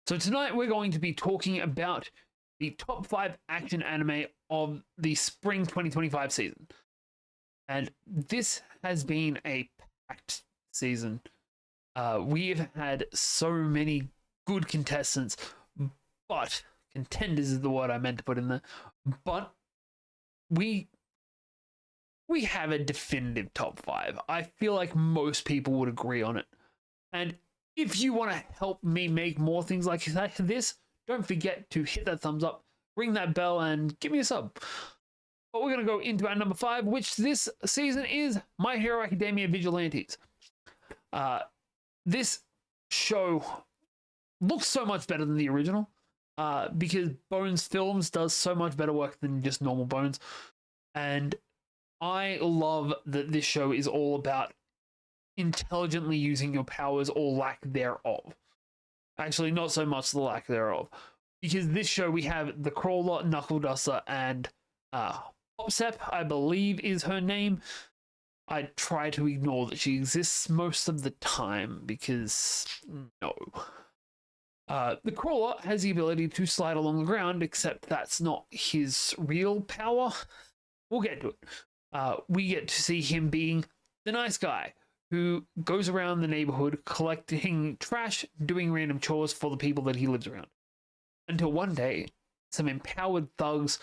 So tonight we're going to be talking about the top 5 action anime of the spring 2025 season. And this has been a packed season. We've had so many good contestants, but contenders is the word I meant to put in there. But we have a definitive top 5. I feel like most people would agree on it. And if you want to help me make more things like this, don't forget to hit that thumbs up, ring that bell, and give me a sub. But we're going to go into our number 5, which this season is My Hero Academia Vigilantes. This show looks so much better than the original because Bones Films does so much better work than just normal Bones. And I love that this show is all about intelligently using your powers or lack thereof. Actually, not so much the lack thereof. Because this show we have the Crawler, Knuckle Duster, and Popsep, I believe is her name. I try to ignore that she exists most of the time because no. The Crawler has the ability to slide along the ground, except that's not his real power. We'll get to it. We get to see him being the nice guy who goes around the neighborhood collecting trash, doing random chores for the people that he lives around. Until one day, some empowered thugs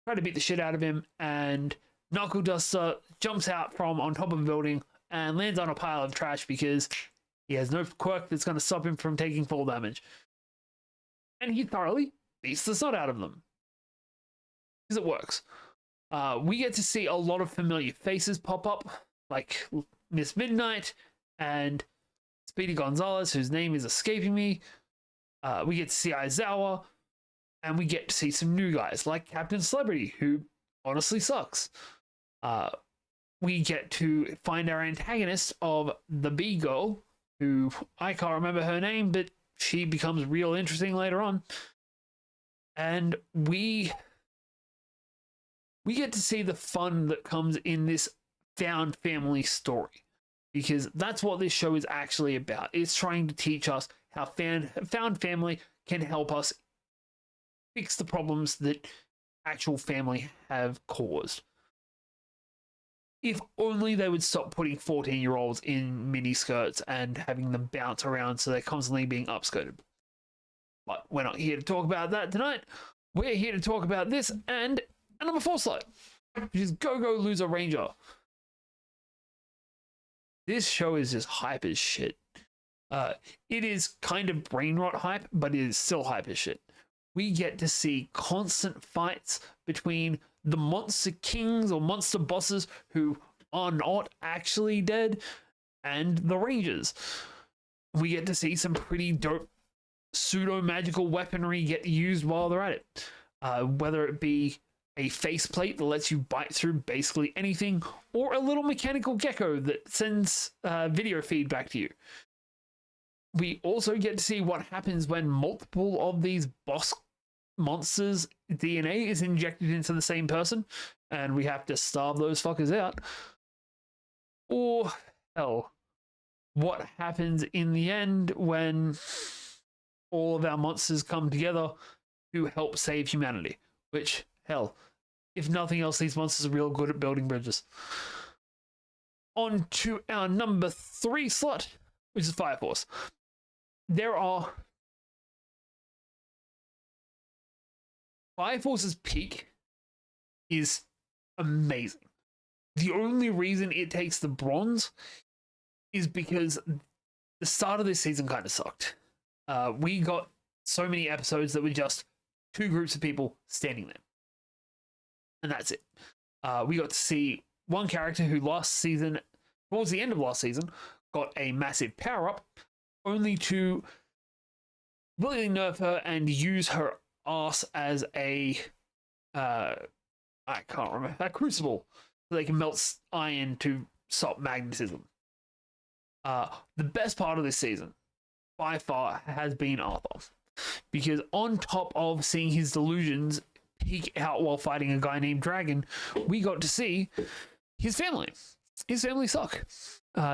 try to beat the shit out of him, and Knuckle Duster jumps out from on top of a building and lands on a pile of trash because he has no quirk that's going to stop him from taking fall damage. And he thoroughly beats the snot out of them. Because it works. We get to see a lot of familiar faces pop up, like Miss Midnight and Speedy Gonzalez, whose name is escaping me. We get to see Aizawa, and we get to see some new guys like Captain Celebrity, who honestly sucks. We get to find our antagonist of the Bee Girl, who I can't remember her name, but she becomes real interesting later on. And we get to see the fun that comes in this found family story, because that's what this show is actually about. It's trying to teach us how found family can help us fix the problems that actual family have caused. If only they would stop putting 14-year-olds in miniskirts and having them bounce around so they're constantly being upskirted. But we're not here to talk about that tonight. We're here to talk about this and a number 4 slot, which is Go-Go Loser Ranger. This show is just hype as shit. It is kind of brain rot hype, but it is still hype as shit. We get to see constant fights between the monster kings or monster bosses who are not actually dead and the rangers. We get to see some pretty dope pseudo-magical weaponry get used while they're at it. Whether it be a faceplate that lets you bite through basically anything, or a little mechanical gecko that sends video feedback to you. We also get to see what happens when multiple of these boss monsters' DNA is injected into the same person, and we have to starve those fuckers out. Or, hell, what happens in the end when all of our monsters come together to help save humanity, which, hell, if nothing else, these monsters are real good at building bridges. On to our number 3 slot, which is Fire Force. Fire Force's peak is amazing. The only reason it takes the bronze is because the start of this season kind of sucked. We got so many episodes that were just 2 groups of people standing there. And that's it. We got to see one character who towards the end of last season, got a massive power-up, only to really nerf her and use her ass as a crucible, so they can melt iron to stop magnetism. The best part of this season, by far, has been Arthur. Because on top of seeing his delusions peak out while fighting a guy named Dragon, we got to see his family. His family suck.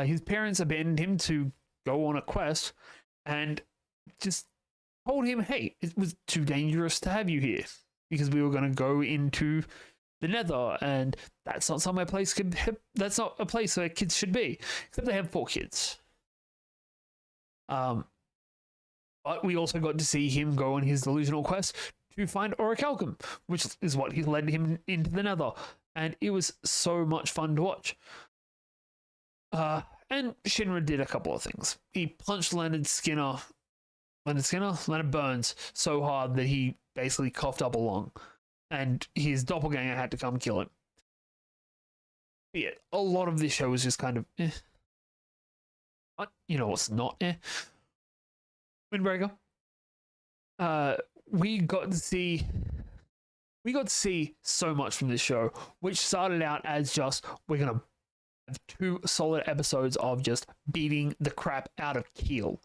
His parents abandoned him to go on a quest, and just told him, hey, it was too dangerous to have you here because we were going to go into the Nether, and that's not somewhere place could. That's not a place where kids should be, except they have 4 kids. But we also got to see him go on his delusional quest to find orichalcum, which is what he led him into the Nether, and it was so much fun to watch. And Shinra did a couple of things. He punched Leonard Burns so hard that he basically coughed up a lung, and his doppelganger had to come kill him. Yeah, a lot of this show was just kind of You know what's not Windbreaker. We got to see so much from this show, which started out as just, we're gonna have 2 solid episodes of just beating the crap out of Keel,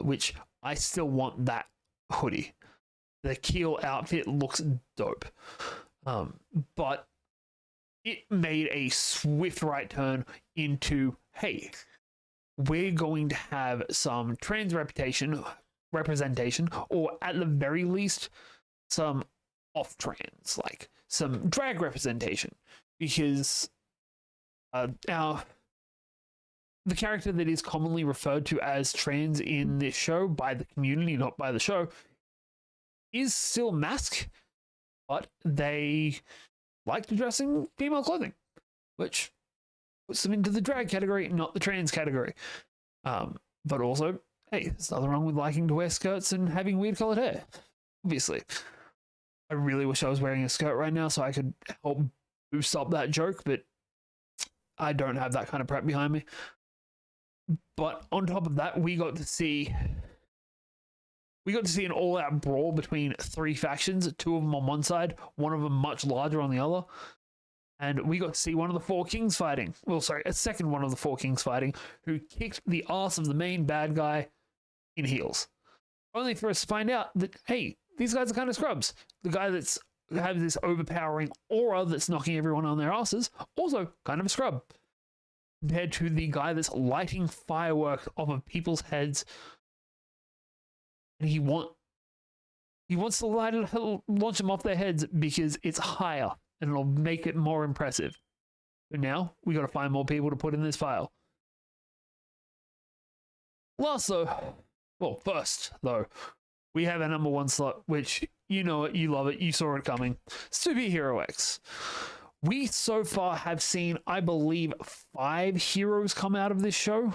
which I still want that hoodie. The Keel outfit looks dope, but it made a swift right turn into, hey, we're going to have some trans representation, or at the very least, some off-trans, like some drag representation, because the character that is commonly referred to as trans in this show by the community, not by the show, is still Mask, but they like to dress in female clothing, which puts them into the drag category, not the trans category. But also, hey, there's nothing wrong with liking to wear skirts and having weird colored hair, obviously. I really wish I was wearing a skirt right now so I could help boost up that joke, but I don't have that kind of prep behind me. But on top of that, we got to see an all-out brawl between 3 factions, 2 of them on one side, one of them much larger on the other. And we got to see one of the 4 kings fighting. Well, sorry, a second one of the 4 kings fighting, who kicked the ass of the main bad guy in heels. Only for us to find out that, hey, these guys are kind of scrubs. The guy that's has this overpowering aura that's knocking everyone on their asses, also kind of a scrub. Compared to the guy that's lighting fireworks off of people's heads. And he wants to launch them off their heads because it's higher and it'll make it more impressive. So now we got to find more people to put in this file. First though, we have our number 1 slot, which you know it, you love it, you saw it coming. Superhero X. We so far have seen, I believe, 5 heroes come out of this show.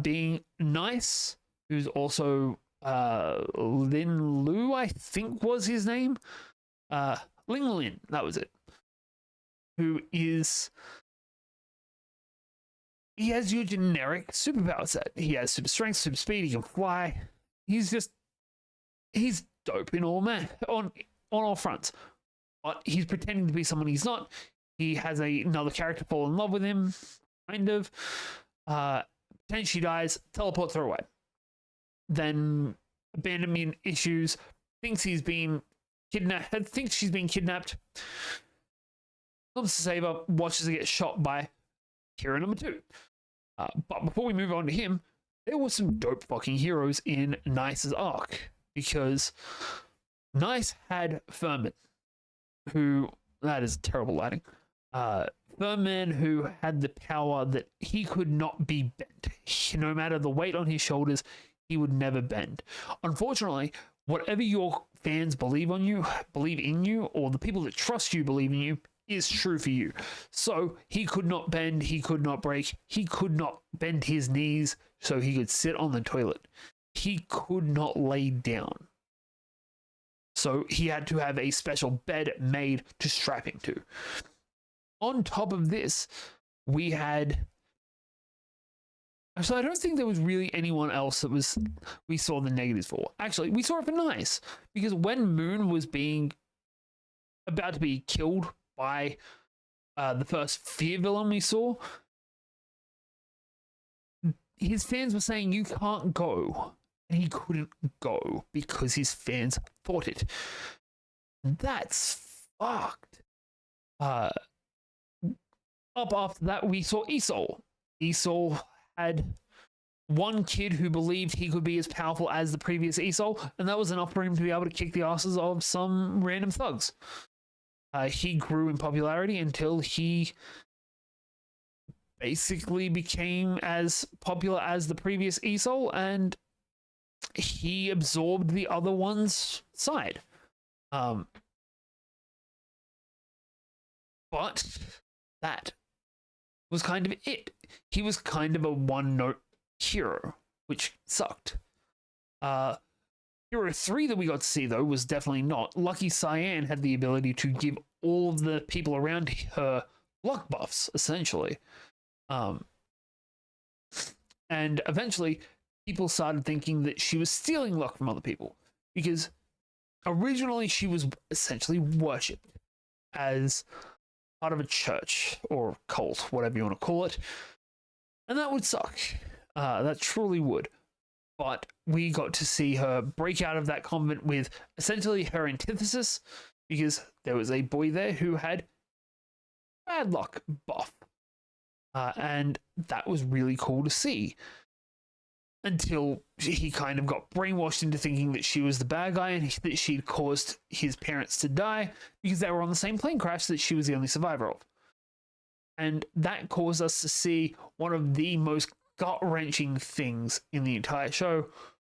Being Nice, who's also Lin Lu, I think was his name. Ling Lin, that was it. Who is... He has your generic superpower set. He has super strength, super speed, he can fly. He's dope in on all fronts. But he's pretending to be someone he's not. He has another character fall in love with him, kind of. Pretends she dies, teleports her away. Then abandonment issues, thinks she's been kidnapped, comes to save her, watches her get shot by hero number 2. But before we move on to him, there were some dope fucking heroes in Nice's arc, because Nice had Furman, who, that is terrible lighting, Furman, who had the power that he could not be bent. No matter the weight on his shoulders, he would never bend. Unfortunately, whatever your fans believe in you, or the people that trust you believe in you, is true for you. So he could not bend, he could not break, he could not bend his knees so he could sit on the toilet. He could not lay down. So he had to have a special bed made to strap him to. On top of this, we had... So I don't think there was really anyone else that we saw the negatives for. Actually, we saw it for Nice, because when Moon was about to be killed by the first Fear villain we saw, his fans were saying, you can't go. And he couldn't go because his fans fought it. That's fucked. Up after that, we saw Esol. Esol had one kid who believed he could be as powerful as the previous Esol, and that was enough for him to be able to kick the asses of some random thugs. He grew in popularity until he basically became as popular as the previous Esol, and he absorbed the other one's side. But that was kind of it. He was kind of a one-note hero, which sucked. Hero 3 that we got to see, though, was definitely not. Lucky Cyan had the ability to give all of the people around her luck buffs, essentially. And eventually, people started thinking that she was stealing luck from other people, because originally she was essentially worshipped as part of a church or cult, whatever you want to call it. And that would suck. That truly would. But we got to see her break out of that convent with essentially her antithesis, because there was a boy there who had bad luck buff. And that was really cool to see. Until he kind of got brainwashed into thinking that she was the bad guy and that she'd caused his parents to die because they were on the same plane crash that she was the only survivor of. And that caused us to see one of the most gut-wrenching things in the entire show,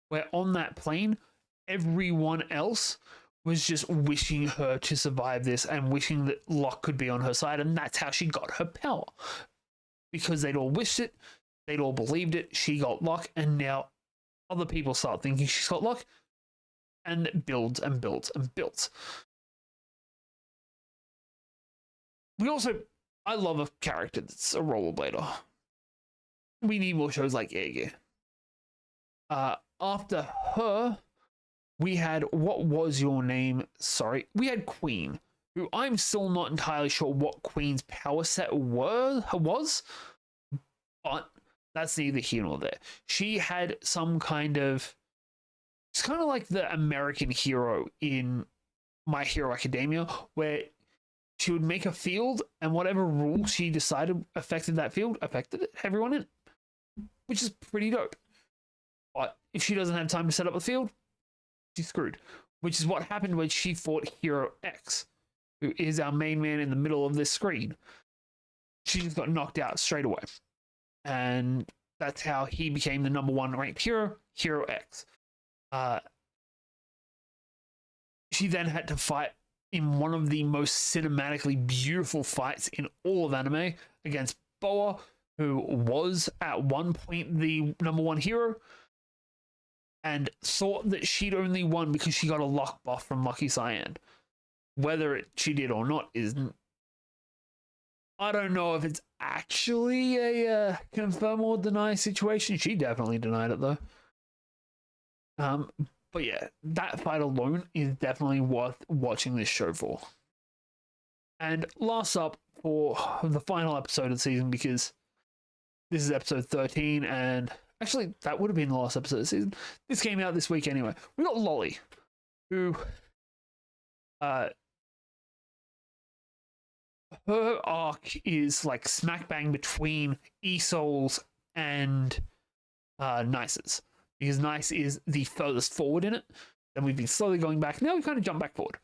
where on that plane, everyone else was just wishing her to survive this and wishing that luck could be on her side, and that's how she got her power. Because they'd all wished it, they'd all believed it, she got luck, and now other people start thinking she's got luck, and it builds and builds and builds. I love a character that's a rollerblader. We need more shows like Air Gear. After her, we had What Was Your Name? Sorry, we had Queen, who I'm still not entirely sure what Queen's power set was, but that's neither here nor there. She had some kind of... It's kind of like the American hero in My Hero Academia, where she would make a field, and whatever rule she decided affected that field, affected everyone in it, which is pretty dope. But if she doesn't have time to set up a field, she's screwed, which is what happened when she fought Hero X, who is our main man in the middle of this screen. She just got knocked out straight away. And that's how he became the #1 ranked hero, Hero X. She then had to fight in one of the most cinematically beautiful fights in all of anime against Boa, who was at one point the #1 hero, and thought that she'd only won because she got a luck buff from Lucky Cyan. Whether she did or not isn't... I don't know if it's actually a confirm or deny situation. She definitely denied it, though. But yeah, that fight alone is definitely worth watching this show for. And last up for the final episode of the season, because this is episode 13, and actually that would have been the last episode of the season. This came out this week anyway. We got Lolly, who her arc is like smack bang between Esol's and Nice's, because Nice is the furthest forward in it. Then we've been slowly going back. Now we kind of jump back forward.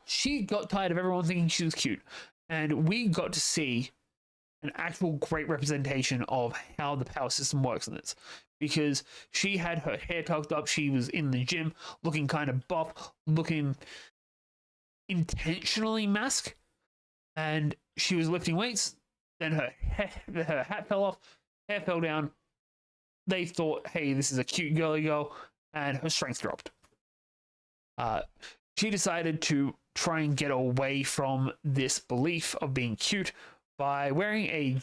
She got tired of everyone thinking she was cute, and we got to see an actual great representation of how the power system works in this, because she had her hair tucked up, she was in the gym looking kind of buff, looking intentionally masked, and she was lifting weights. Then her hat fell off, hair fell down. They thought, hey, this is a cute girly girl, and her strength dropped. She decided to try and get away from this belief of being cute by wearing a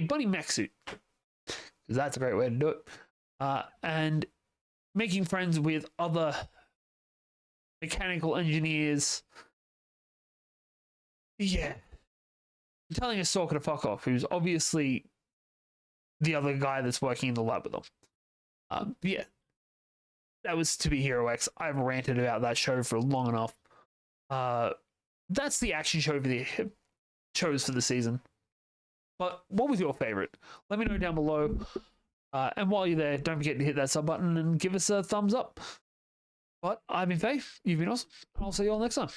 bunny mech suit, because that's a great way to do it, and making friends with other mechanical engineers. Yeah, telling Ahsoka to fuck off, who's obviously the other guy that's working in the lab with them. Yeah, that was To Be Hero X. I've ranted about that show for long enough. That's the action show for the shows for the season. But what was your favorite? Let me know down below. And while you're there, don't forget to hit that sub button and give us a thumbs up. But I've been Faith. You've been awesome. I'll see you all next time.